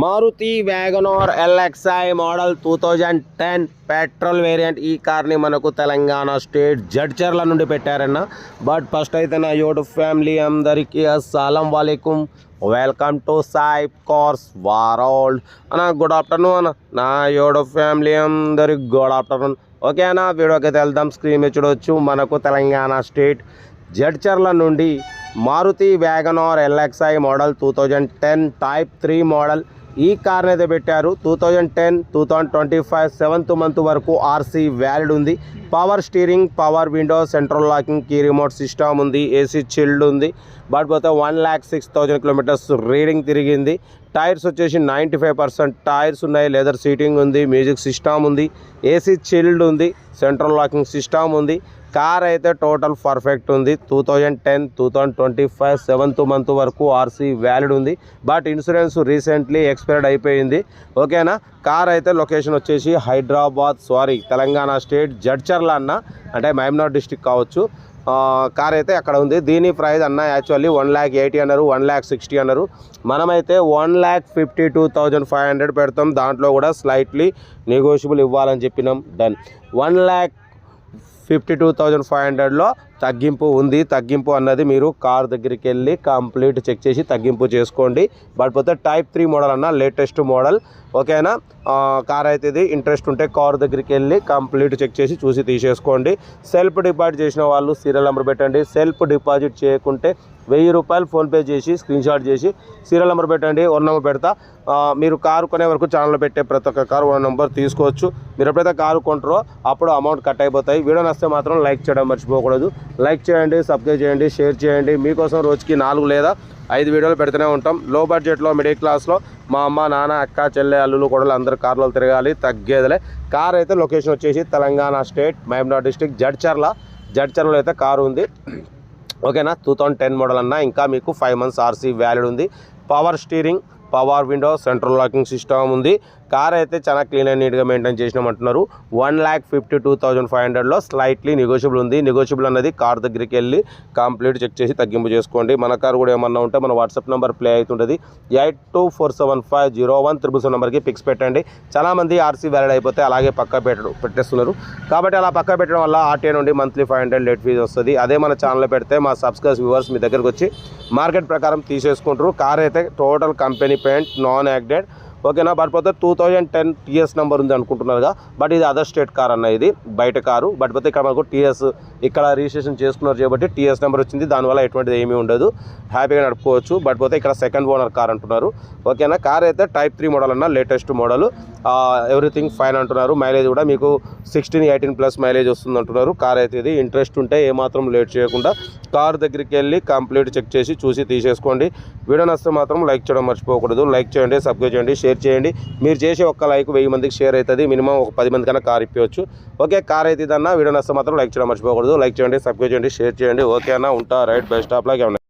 Maruti Wagon R LXI model 2010 petrol variant. ఈ కార్ని మనకు తెలంగాణ స్టేట్ జడ్చర్ల నుండి పెట్టారన్న. బట్ ఫస్ట్ అయితే నా యూట్యూబ్ ఫ్యామిలీ అందరికీ అస్సలం వాలేకుం, welcome to Sai cars world అన్న. గుడ్ ఆఫ్టర్నూన్ అన్న. నా యూట్యూబ్ ఫ్యామిలీ అందరికి గుడ్ ఆఫ్టర్నూన్. ఓకే అన్న, వీడియోకి అయితే వెళ్దాం. స్క్రీన్ మీద చూడవచ్చు, మనకు తెలంగాణ స్టేట్ జడ్చర్ల నుండి Maruti Wagon R LXI model 2010 type 3 model ఈ కార్ని అయితే పెట్టారు. 2010 2025 7th మంత్ వరకు ఆర్సీ వ్యాలిడ్ ఉంది. Power steering, power window, central locking, key remote system ఉంది, ఏసీ చిల్డ్ ఉంది. బట్ పోతే 1,06,000 కిలోమీటర్స్ రీడింగ్ తిరిగింది. టైర్స్ వచ్చేసి 95% టైర్స్ ఉన్నాయి. లెదర్ సీటింగ్ ఉంది, మ్యూజిక్ సిస్టమ్ ఉంది, ఏసీ చిల్డ్ ఉంది, సెంట్రల్ లాకింగ్ సిస్టమ్ ఉంది. కార్ అయితే టోటల్ పర్ఫెక్ట్ ఉంది. 2010 2025 7th మంత్ వరకు ఆర్సీ వ్యాలిడ్ ఉంది. బట్ ఇన్సూరెన్స్ రీసెంట్లీ ఎక్స్పైర్డ్ అయిపోయింది. ఓకేనా. కార్ అయితే లొకేషన్ వచ్చేసి తెలంగాణ స్టేట్ జడ్చర్ల అన్న, అంటే మహబూబ్నగర్ డిస్టిక్ కావచ్చు. కార్ అయితే అక్కడ ఉంది. దీని ప్రైస్ అన్న యాక్చువల్లీ 1,80,000 అన్నారు, 1,60,000 అన్నారు. మనమైతే 1,52,500 పెడతాం. దాంట్లో కూడా స్లైట్లీ నెగోషియబుల్ ఇవ్వాలని చెప్పినాం. డన్. 1,52,500లో తగ్గింపు ఉంది. తగ్గింపు అన్నది మీరు కార్ దగ్గరికి వెళ్ళి కంప్లీట్ చెక్ చేసి తగ్గింపు చేసుకోండి. బట్ పోతే టైప్ 3 మోడల్ అన్న, లేటెస్ట్ మోడల్. ఓకేనా. కార్ అయితే ఇది ఇంట్రెస్ట్ ఉంటే కార్ దగ్గరికి వెళ్ళి కంప్లీట్ చెక్ చేసి చూసి తీసేసుకోండి. సెల్ఫ్ డిపాజిట్ చేసిన వాళ్ళు సీరియల్ నెంబర్ పెట్టండి. సెల్ఫ్ డిపాజిట్ చేయకుంటే 1,000 రూపాయలు ఫోన్పే చేసి స్క్రీన్ షాట్ చేసి సీరియల్ నెంబర్ పెట్టండి. ఓన్ నెంబర్ పెడతా. మీరు కారు కొనే వరకు ఛానల్లో పెట్టే ప్రతి ఒక్క కారు ఓన్ నెంబర్ తీసుకోవచ్చు. మీరు ఎప్పుడైతే కారు కొంటారో అప్పుడు అమౌంట్ కట్ అయిపోతాయి. వీడియో నచ్చితే మాత్రం లైక్ చేయడం మర్చిపోకూడదు. లైక్ చేయండి, సబ్స్క్రైబ్ చేయండి, షేర్ చేయండి. మీకోసం రోజుకి 4 లేదా 5 వీడియోలు పెడుతూనే ఉంటాం. లో బడ్జెట్లో, మిడిల్ క్లాస్లో మా అమ్మ, నాన్న, అక్క, చెల్లె, అల్లులు, కొడలు అందరు కార్లో తిరగాలి, తగ్గేదిలే. కార్ అయితే లొకేషన్ వచ్చేసి తెలంగాణ స్టేట్ మహబూబ్నగర్ డిస్ట్రిక్ట్ జడ్చర్లలో అయితే కారు ఉంది. ఓకేనా. 2010 మోడల్ అన్న. ఇంకా మీకు 5 months ఆర్సీ వ్యాలిడ్ ఉంది. Power steering, power window, central locking system ఉంది. కార్ అయితే చాలా క్లీన్ అండ్ నీట్గా మెయింటైన్ చేసినామంటున్నారు. 1,52,500లో స్లైట్లీ నెగోషియబుల్ ఉంది. నెగోషియబుల్ అన్నది కార్ దగ్గరికి వెళ్ళి కంప్లీట్ చెక్ చేసి తగ్గింపు చేసుకోండి. మన కార్ కూడా ఏమన్నా ఉంటే మన వాట్సాప్ నెంబర్ ప్లే అవుతుంటుంది. 8247501777 నెంబర్కి పిక్స్ పెట్టండి. చాలామంది ఆర్సీ వ్యాలిడ్ అయిపోతే అలాగే పక్కా పెట్టేస్తున్నారు. కాబట్టి అలా పక్కా పెట్టడం వల్ల ఆర్టీఏ నుండి మంత్లీ 500 లేట్ ఫీజు వస్తుంది. అదే మన ఛానల్లో పెడితే మా సబ్స్క్రైబ్ వ్యూవర్స్ మీ దగ్గరకు వచ్చి మార్కెట్ ప్రకారం తీసేసుకుంటారు. కార్ అయితే టోటల్ కంపెనీ పెయింట్, నాన్ యాక్డెడ్. ఓకేనా. బట్ పోతే 2010 టీఎస్ నెంబర్ ఉంది అనుకుంటున్నారుగా. బట్ ఇది అదర్ స్టేట్ కార్ అన్న, ఇది బయట కారు. బట్ పోతే ఇక్కడ మనకు టీఎస్ ఇక్కడ రిజిస్ట్రేషన్ చేసుకున్నారు కాబట్టి టీఎస్ నెంబర్ వచ్చింది. దానివల్ల ఎటువంటిది ఏమీ ఉండదు, హ్యాపీగా నడుపుకోవచ్చు. బట్ పోతే ఇక్కడ సెకండ్ ఓనర్ కార్ అంటున్నారు. ఓకేనా. కార్ అయితే టైప్ 3 మోడల్ అన్న, లేటెస్ట్ మోడల్. ఎవ్రీథింగ్ ఫైన్ అంటున్నారు. మైలేజ్ కూడా మీకు 16-18+ మైలేజ్ వస్తుంది అంటున్నారు. కార్ అయితే ఇది ఇంట్రెస్ట్ ఉంటే ఏమాత్రం లేట్ చేయకుండా కార్ దగ్గరికి వెళ్ళి కంప్లీట్ చెక్ చేసి చూసి తీసేసుకోండి. వీడియో నచ్చితే మాత్రం లైక్ చేయడం మర్చిపోకూడదు. లైక్ చేయండి, సబ్స్క్రైబ్ చేయండి, షేర్ చేయండి. మీరు చేసే ఒక్క లైక్ 1000 మందికి షేర్ అవుతుంది. మినిమం ఒక 10 మంది కన్నా కార్ ఇప్పవచ్చు. ఓకే. కార్ అయితే ఇదన్నా. వీడియో నచ్చితే మాత్రం లైక్ చేయడం మర్చిపోకూడదు. లైక్ చేయండి, సబ్స్క్రైబ్ చేయండి, షేర్ చేయండి. ఓకే అన్న, ఉంటా. రైట్. Best of luck.